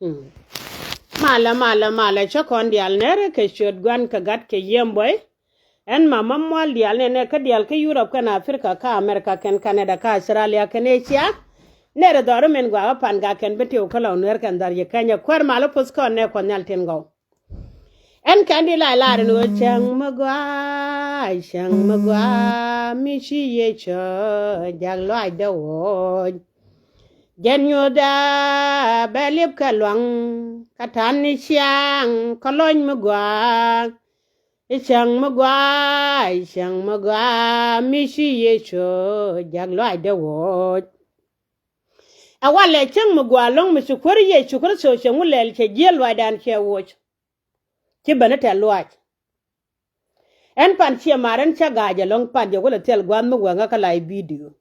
Mala cha kon dial nere ke shod gwan ka gat ke yemboy en mama mol dial ne ka dial ke Europe ka na Africa ka America ken Canada ka Australia ken Asia nere doro men gwa pan ga ken beti o kala ner kan dar ye Kenya kwar malo pus kon ne kon yal ten go en kandi la no chang magwa mi shi ye cho jaglo ai do Janyoda belip kalwang katani siang kaloñ magwa isang magwa mishi yecho jaglo ide wo awale chang magwa long misu kwari yecho kro so chang ulel che jel wadan che wo che banata lwaj en pan che maran cha gaja long pan je wala tel gwan magwa ngakala video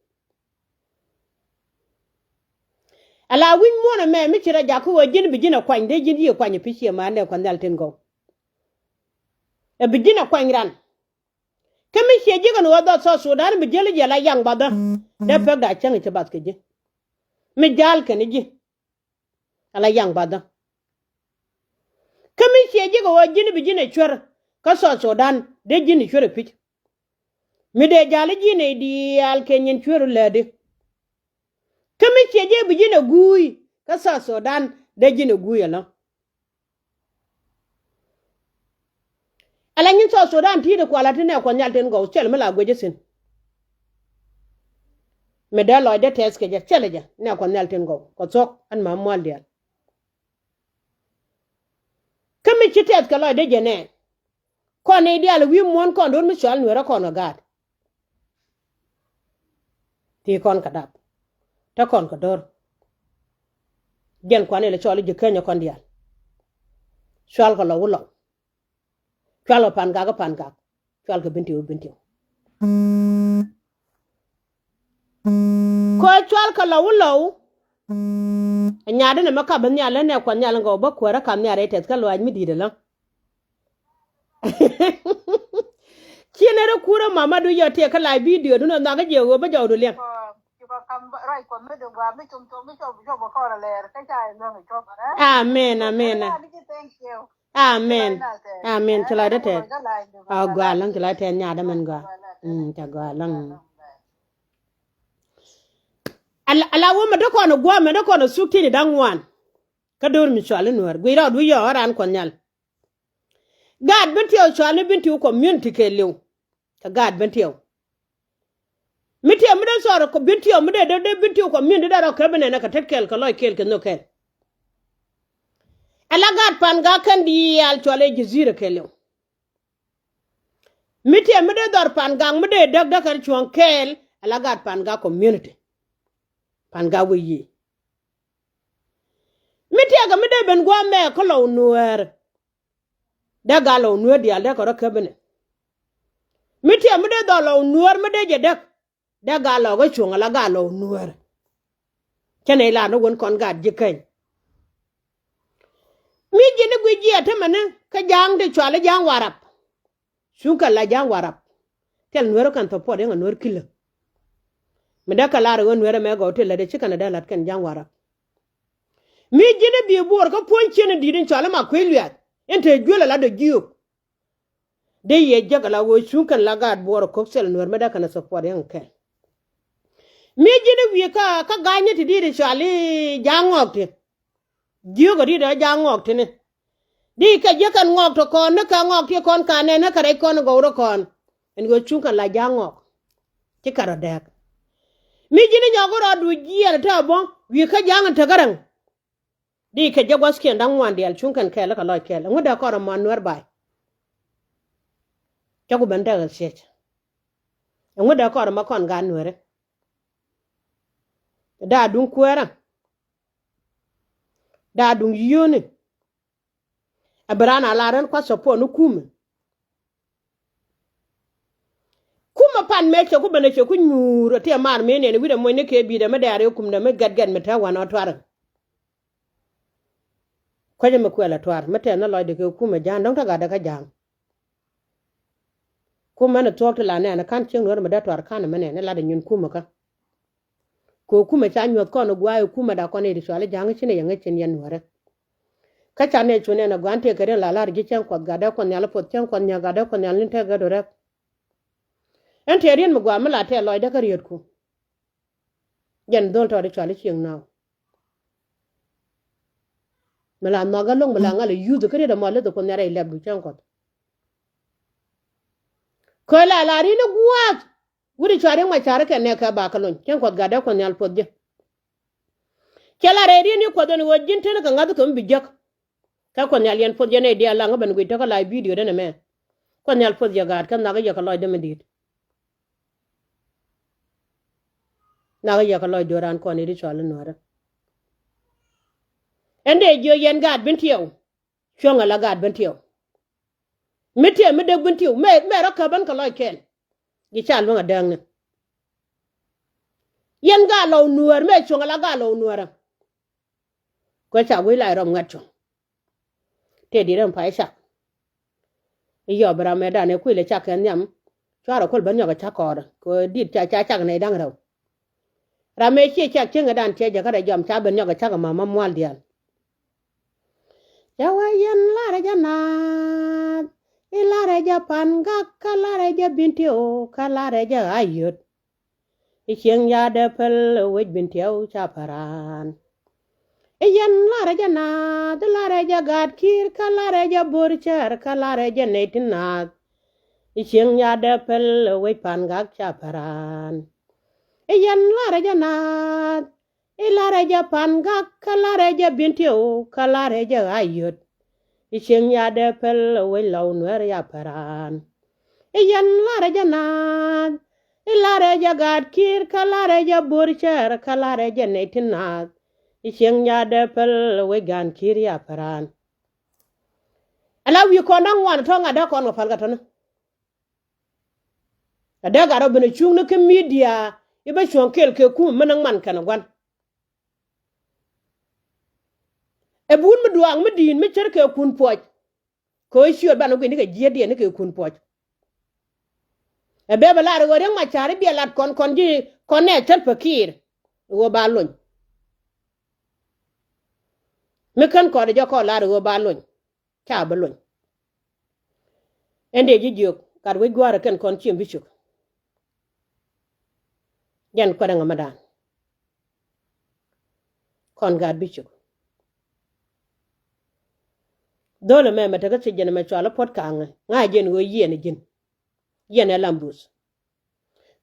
ala win mona me mi chira jaku wo jin bijina kwany de jin ye kwany pichie mane kwa nalten go e bijina kwany ran kemi sheje gan wada so sudan bi jeli jela yang bada de pe da chang che bat ke je mi jal ke ni ji ala yang bada kemi sheje go jin bijina chwer ka so sudan de jin chwer pich mi de jali jine di al kenyen chwer lede kemi cheje bijina gui kasa Sudan de jina gui ala nyin so Sudan ti de kwala tene ko nyalten go chel mala gweje sin me da lo de tes ke je chele je ne ko nyalten go ko sok an ma mol dia kemi chitet ka lo de je ne ko ne dia wi mon ko don mi chal nwera ko no gad ti kon kadap ta kon ko dor gen kwane le choli je Kenya kon dial chwal ko lo wulo chwal pan ga chwal ko binti ko chwal ko lo wulo nyaade ne maka ban nyale ne kon nyale go ba ko ra kam nyare tet ka lo aj mi dide la kinere kura mama du yote ka la video du no na ga je go ba jawdo len Amen. Chala de te. Gwalang chala te nya da man gwa. Ta gwalang. Ala wo me de ko no gwa me de ko no sukti ni dangwan. Ka dur mi chale nuer. Gwi ra du yo ran kon nyal. Gad binti o chale binti ko community ke lew. Ka gad binti o. Miti amde soro ko binti amde de binti ko min da ro kabene na ka tekel ka loy kel no kel ala gat pan ga kan di al tole jizira kelo miti amde dor pan ga amde dag da kan chon kel ala gat pan ga community pan ga wi miti ga mede ben gwa me ko lo nuer da ga lo nuer di al da ko ro kabene miti amde do lo nuer mede je dak da ga lo go chung la ga lo nuer chane la no won kon gad jikay mi jini gwi ji atamane ka jang de chwale jang warap shuka la jang warap tel nuer kan to pode nga nuer kila mi da kala ro nuer me go tel de chikana da lat kan jang warap mi jini bi bor ko ponchene didin chwale ma kweliat ente jwela la de jiyo de ye jagala wo shuka la gad bor ko sel nuer me da kana so pode nga kel mi jini wi ka ganye ti di chali jangok ti jiyo go di da jangok ti ne di ka je kan ngok to kon ne ka ngok ti kon ka ne na ka re kon go ro kon en go chung kan la jangok ti karo dek mi jini nyogo ro du jiya ta bon wi ka jang ta garang di ka je gwas ken dan wan del chung kan ka la ka lo kel ngoda ko ro man wer bai ta ku benda ga se ngoda ko ro ma kon ga nwere da dun kwera da dun yone abrana laran kwa sopo no kuma pan meche ku bane che ku nyuro te mar mene ne wida moy ne ke bi da me dare kum da me gadgan me ta wana twar ko je me kwela twar mete na loy de ke kuma jan dong ta ga da ka jang kuma na to la ne na kan cheng no me da twar kan me ne la da nyun kuma ka ko kuma cha nyot ko no gwayo kuma da ko ne ri swale jang chine yang chen yan wore ka cha ne chune na gwante kare la lar gi chen ko ga da ko nyal pot chen ko nya ga da ko nyal te ga do rek en te rien mo gwa mala te loy da kariot ku yen don to de chale chieng naw mala no ga long mala ngale yu de kare da mo le de ko nyare leb du chen ko ko la ri ne gwa wuri chare ma chare ke ne ka ba ka lon chen ko ga da ko nyal pot je kela re ri ni ko don wo jin te ka ngadu ko bijak ka ko nyal yen pot je ne dia la ngaben gwi to ka live video de ne me ko nyal pot je ga kan na ga ya ka loy de me dit na ga ya ka loy doran ko ni ri chale no ra ende jo yen gad bin tiyo chonga la gad bin tiyo mitie mi de bin tiyo me ro ka ban ka loy ken gi chal nga dang ne yen ga lo nuor me chonga la ga lo nuor ko cha wi lai rom ngat chong te di ram pai sha yo bra me da ne ku le cha ken nyam charo kol ban yo ga cha ko ko dit cha ne dang raw ra me chi cha chenga dan che ja ga da jam cha ban yo ga cha ga mama mwal dial Jawayan la reja na ila reja panga kala reja binti o kala reja ayut icheng ya de pel wej binti o chaparan iyan la reja na de la reja gad kir kala reja burcher kala reja netinat icheng ya de pel wej panga chaparan iyan la reja na ila reja panga kala reja binti o kala reja ayut icheng ya de pel we law nwer ya paran iyan la reja na ila reja gad kir kala reja burcher kala reja netinat icheng ya de pel we gan kir ya paran ala wi ko nang wan to ngada ko no falga to ada garo bene chung no ke media ibe chon kel ke ku menang man kana gwan e bun mi duang mi din mi cher ke kun poj ko shiot ban ko ni ke jie die ni ke kun poj e be bala ro re ma chari bi lat kon ji kon ne cher fakir wo ba lon mi kan ko de ko la ro ba lon cha ba lon ende ji jok kar we gwara kan kon chim bi chuk yan ko da ngamadan kon gad bi chuk dole me mata ka sejene me chala pot kanga nga jen go yene jin yene lambus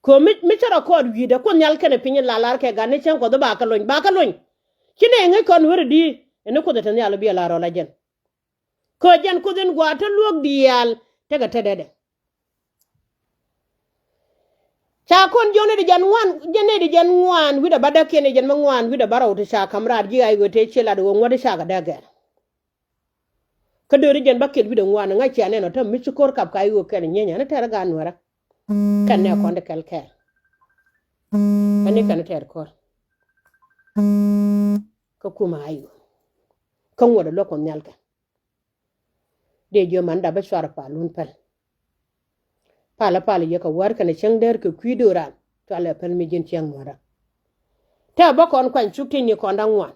ko mi chara ko wi de ko nyal kene pinyi lalar ke ganne chen ko do ba ka lon kine nge kon wori di ene ko de tan yalla bi la ro la jen ko jen ko den gwa ta lok dial te ga tedede cha kon jone de jan wan jene de jan wan wi da bada kene jen ma wan wi da baraw te cha kamrat gi ay go te chela do ngode cha ga daga kadori jen baket bi de ngwana nga chiane no tam mi chukor kap kai wo ken nyenya na ter gan wara kan ne konde kel kel ani kan ter kor ko kuma ayo kan wodo lokon nyalka de jo man da ba swara pa lun pel pala ye ka war kan cheng der ko kwidoran to ala pel mi jen cheng wara ta ba kon kwan chukti ni kon dan wan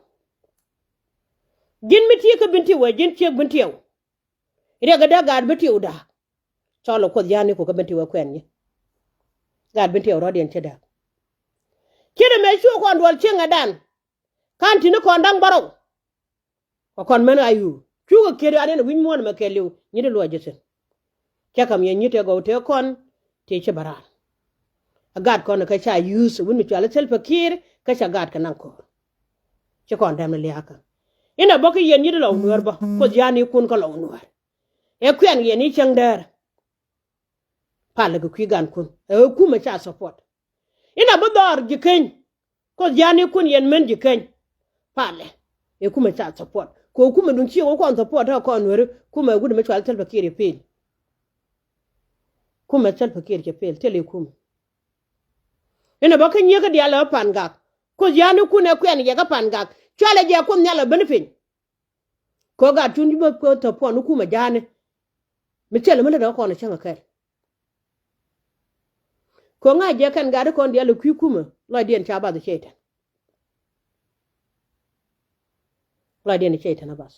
jin mi ti ka binti wa jin ti binti yow rega da gad binti uda cholo ko yani ko ka binti wa kwen ni gad binti yow rodien cheda kire me chu kon dol chenga dan kan ti ni kon dan baro ko kon men ayu chu ko kire ane win mon ma kelew ni de lo jesen kam ye nyite go te kon te che barar gad kon ka cha use win mi chala sel fakir ka cha gad kan ko che kon dem le aka ina boki yen yidi law nuwer ba ko yani kun ko law nuwer e kwen yen ni chang der pala go kwigan kun e ku ma cha support ina bodor jiken ko yani kun yen men jiken pale e ku ma cha support ko ku ma dun chi ko on support ko nuwer ku ma gudu ma chwal tel bakiri pel ku ma tel bakiri pel tele ku ina boki nyega diala pangak ko yani kun e kwen ye ga pangak chwale je kun nyala benefin ko ga tunji ba ko to pon ku ma jane mi tele mele da ko na changa kai ko nga je kan ga da kon dia lu ku kuma lo dien cha ba da shaitan lo dien shaitan bas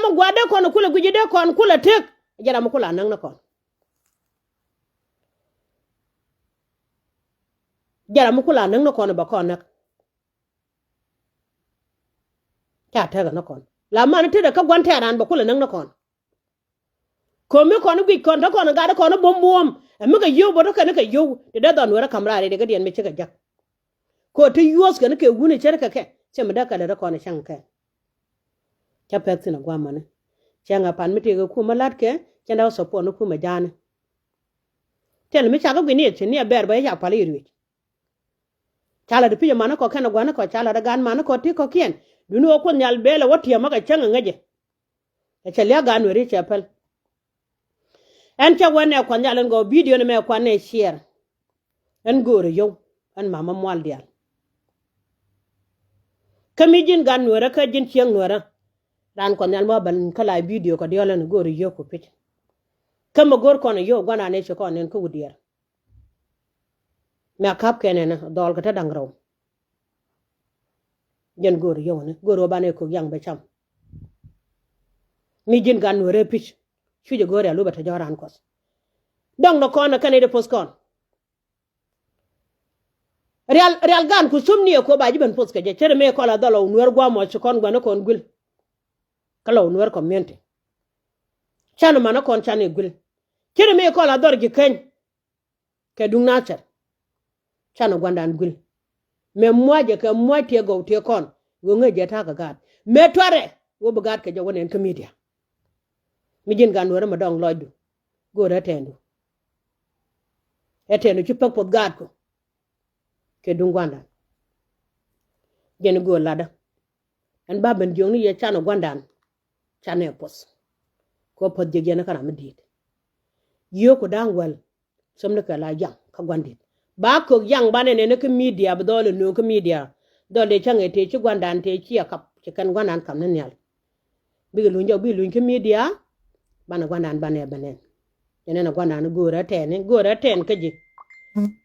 mo gwade kon kula gujide kon kula tek jara mo kula nang na kon jara mo kula nang na kon ba kon nak ta ta na kon la man te da ka gwante ran ba kula nang na kon ko mi kon gwi kon ta kon ga da kon bom bom mi ga yo bo to ka yo de da don wara kamra de ga dian me cika jak ko te yos ga ke gune cer ka ke ce mi da ka da kon shan ka cha pek na gwa man changa pan mi te ga ku malat ke chanda so po no ku ma jana tel mi cha ga gwi ni che ni ber ba ya pali ri chala de piyo mana ko kana gwana ko chala da gan mana ko ti ko kien dunu ko nyal bela woti ma ka changa ngaje e chalia gan wori chapel en cha wane ko nyalen go video ne me ko ne share en gore yo en mama mwal dial kami jin gan wora ka jin chiang wora ran ko nyal mo ban kala video ko diolen gore yo ko pich kama gor ko ne yo gwana ne ko nen ko wudier me kap kenena dol ka ta dangraw jen gor yo ne goro bane ko yang be cham mi jin gan wora pich chuje gore alu bata joran kos dong no kono kanede poskon real gan ku sumni ko baji ben poska je chere me ko la dolo nuer gwa mo chikon gwa no kon gul kala nuer community chanu mana kon chane gul chere me ko la dor gi ken ke dung nacher chanu gwandan gul me moje ke moite go te kon go ngeje ta ga gad me tore wo bugat ke je wonen ke media mi jin gan wora ma dong loju go retendu etenu ci pak pot gad ko ke dungwanda jen go lada en baben jongni ye chano gwandan chane pos ko pot je gena kana medit yo ko dangwal somne ka la yang ka gwandit ba ko yang bane ne ke media ba dole no ke media dole change te ci gwandan te ci akap ci kan gwandan kam ne nyal bi lu ke media bana gwandan bane banen yenena gwandan go reten ke ji